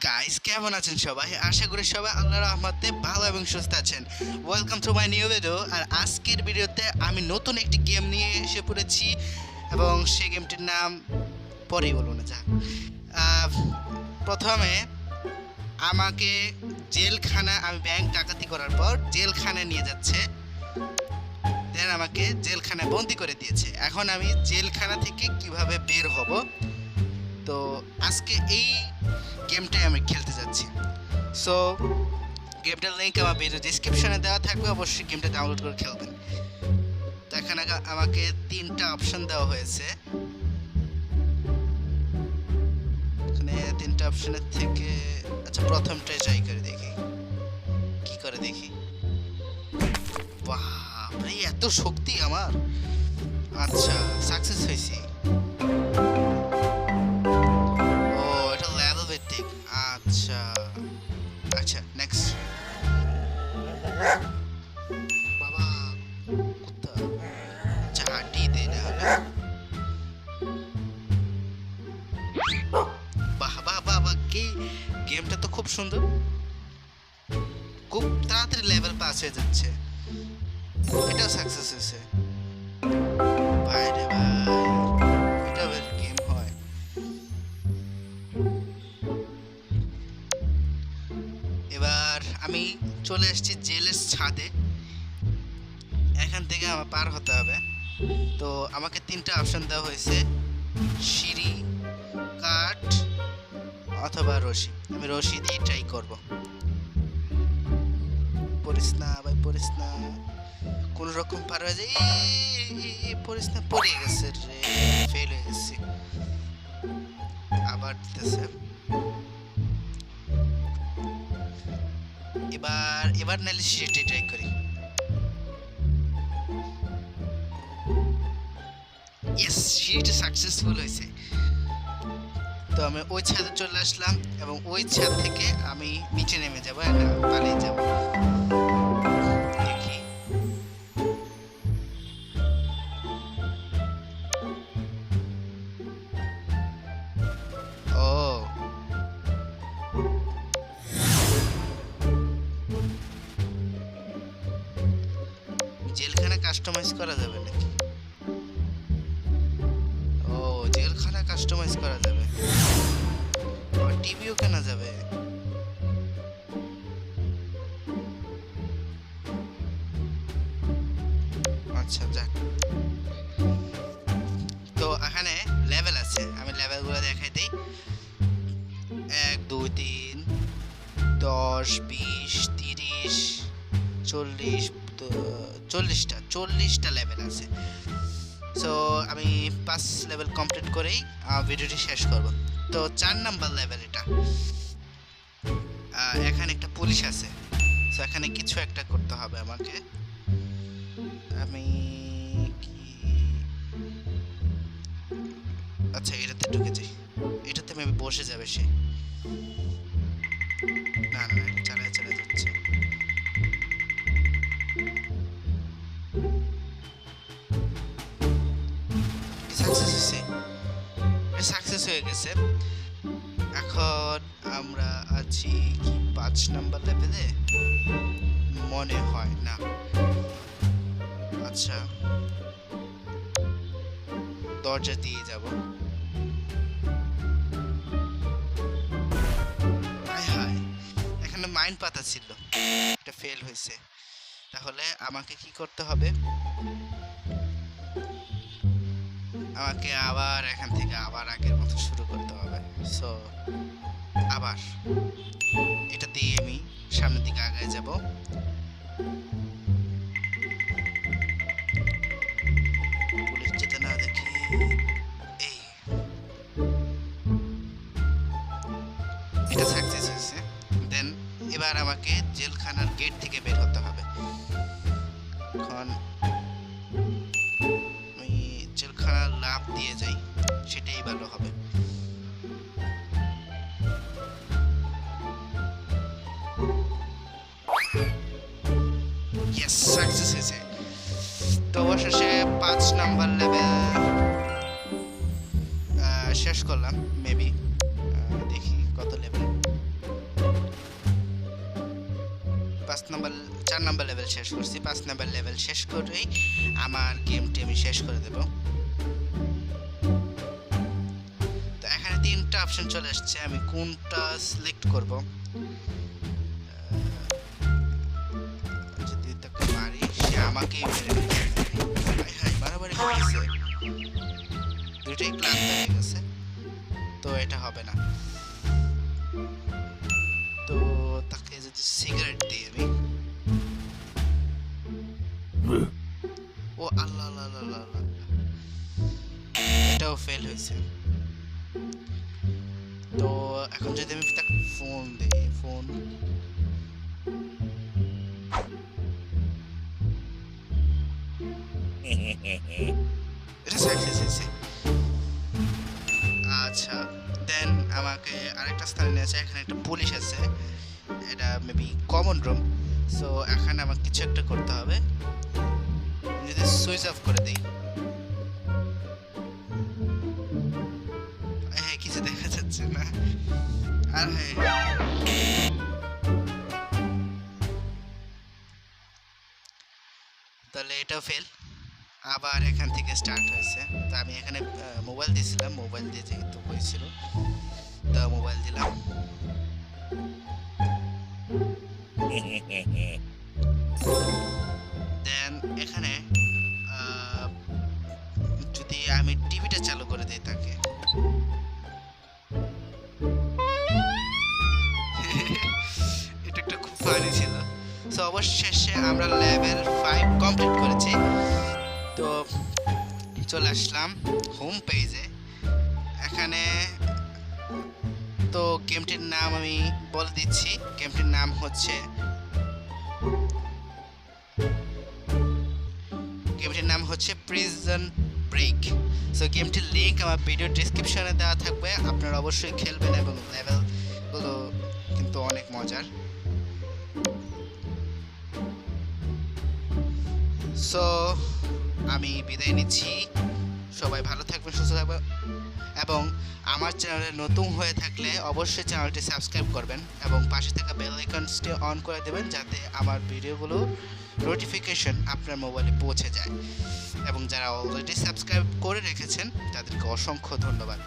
Guys, কেমন আছেন সবাই? আশা করি সবাই আল্লাহর রহমতে ভালো এবং সুস্থ আছেন। Welcome to my new video. আর আজকের ভিডিওতে আমি নতুন একটি গেম নিয়ে এসে পড়েছি এবং সেই গেমটির নাম পরেই বলবো না যা। প্রথমে আমাকে জেলখানা, আমি ব্যাংক ডাকাতি করার পর জেলখানায় নিয়ে যাচ্ছে, দেন আমাকে জেলখানায় বন্দি করে দিয়েছে। এখন আমি জেলখানা থেকে কিভাবে বের হব, তো আজকে এই গেমটাই আমি খেলতে যাচ্ছি। সো গেমটার লিঙ্ক আমার ভিডিও ডিসক্রিপশনে দেওয়া থাকবে, অবশ্যই গেমটা ডাউনলোড করে খেলবেন। তো এখানে আমাকে 3টা অপশন দেওয়া হয়েছে। এখানে 3টা অপশনের থেকে আচ্ছা প্রথমটাই ট্রাই করে দেখি, কি করে দেখি। বাহ, এত শক্তি আমার! আচ্ছা, সাকসেস হয়েছি। আচ্ছা আচ্ছা, নেক্সট। বাবা কুত্তা ঝাঁটি দে না। বাহ বাহ বাহ বাহ, কি গেমটা তো খুব সুন্দর, খুব তাড়াতাড়ি লেভেল পাস হয়ে যাচ্ছে। এটাও সাকসেস হয়েছে। ভাই রে ভাই, এটা বেশ গেম হয়। এবার আমি চলে এসেছি জেলের ছাদে। এখান থেকে আমার পার হতে হবে। তো আমাকে 3টা অপশন দেওয়া হয়েছে, সিঁড়ি, কাঠ অথবা রশি। আমি রশি দিয়ে ট্রাই করব। পড়িস না ভাই, পড়িস না, কোন রকম পার হয়ে যায়। পড়িস না, পড়ে গেছে রে, ফেল হয়ে গেছি। আবার দিতেছে। এবার নাহলে সিঁড়িটি ট্রাই করি। ইয়েস, সিঁড়িটা সাকসেসফুল হয়েছে। তো আমি ওই ছাদে চলে আসলাম এবং ওই ছাদ থেকে আমি নিচে নেমে যাবো, না পালিয়ে যাব। দেখি ও জেলখানা কাস্টমাইজ করা যাবে নাকি? ও, জেলখানা কাস্টমাইজ করা যাবে, আর টিভিও কেনা যাবে। আচ্ছা যাক। তো এখানে লেভেল আছে, আমি লেভেলগুলো দেখাই দিই। 1 2 3 10 20 30 40 40টা লেভেল আছে। সো আমি 5 লেভেল কমপ্লিট করেই ভিডিওটি শেষ করব। তো 4 নাম্বার লেভেল এটা। এখানে একটা পুলিশ আছে, সো এখানে কিছু একটা করতে হবে আমাকে। আমি কি, আচ্ছা এটাতে ঢুকে যাই, এটাতে আমি বসে যাবে সে। না না, চালায় চালায় যাচ্ছে। সাকসেস হয়েছে, সাকসেস হয়ে গেছে। এখন আমরা আছি কি 5 নাম্বার লেভেলে মনে হয় না। আচ্ছা, দরজা দিয়ে যাব। এখানে মাইন পাতা ছিল, এটা ফেল হয়েছে। তাহলে আমাকে কি করতে হবে? আমাকে আবার এখান থেকে আবার আগের মতো শুরু করতে হবে। সো আবার এটা দিয়ে আমি সামনের দিকে আগায় যাব। পুলিশ যেতে না দেখি। এই এটা সাকসেস হয়েছে। দেন এবার আমাকে জেলখানার গেট থেকে বের হতে হবে। এখন আমি জেলখানার লাফ দিয়ে যাই, সেটাই ভালো হবে। ইয়েস, সাকসেস হয়েছে। তো অবশেষে 5 নাম্বার লেভেল শেষ করলাম। মেবি দেখি কত লেভেল। 4 নম্বর লেভেল শেষ করছি। 5 নম্বর লেভেল শেষ করেই আমার গেমটি আমি শেষ করে দেব। তো এখানে 3টা অপশন চলে আসছে, আমি কোনটা সিলেক্ট করব। যদি তাকে মারি সে আমাকেই মেরে দিচ্ছে। হ্যাঁ বারবারই করতেছে, দুইটাই ক্লান্ত হয়ে গেছে, তো এটা হবে না। তো তাকে যদি সিগারেট দিই আমি, ও আল্লাহ আল্লাহ আল্লাহ আল্লাহ, এটাও ফেল হয়েছে। তো এখন যদি আমি তাকে ফোন দিই, ফোন এটা সাকসেস হয়েছে। আচ্ছা দেন আমাকে আরেকটা স্থানে নিয়ে আছে, এখানে একটা পুলিশ আছে, এটা মেবি কমন রুম। সো এখানে আমাকে কিছু একটা করতে হবে। যদি সুইচ অফ করে দিই, হ্যাঁ কিছু দেখা যাচ্ছে না। আর হ্যাঁ তাহলে এটাও ফেল। আবার এখান থেকে স্টার্ট হয়েছে। তো আমি এখানে মোবাইল দিয়েছিলাম, মোবাইল দিয়ে যেহেতু হয়েছিল তো মোবাইল দিলাম। দেন এখানে যদি আমি টিভিটা চালু করে দিই তাকে, এটা একটা খুব ফানি ছিল। সো অবশেষে আমরা লেভেল 5 কমপ্লিট করেছি। তো চলে আসলাম হোম পেজে। এখানে তো গেমটির নাম আমি বলে দিচ্ছি, গেমটির নাম হচ্ছে প্রিজন ব্রেক। সো গেমটির লিংক আমার ভিডিও ডেসক্রিপশনে দেওয়া থাকবে, আপনারা অবশ্যই খেলবেন এবং লেভেলগুলো কিন্তু অনেক মজার। সো আমি বিদায় নিচ্ছি, সবাই ভালো থাকবেন, সুস্থ থাকবেন এবং আমার চ্যানেলে নতুন হয়ে থাকলে অবশ্যই চ্যানেলটি সাবস্ক্রাইব করবেন এবং পাশে থাকা বেল আইকনটি অন করে দেবেন যাতে আমার ভিডিওগুলো নোটিফিকেশন আপনার মোবাইলে পৌঁছে যায়। এবং যারা অলরেডি সাবস্ক্রাইব করে রেখেছেন তাদেরকে অসংখ্য ধন্যবাদ।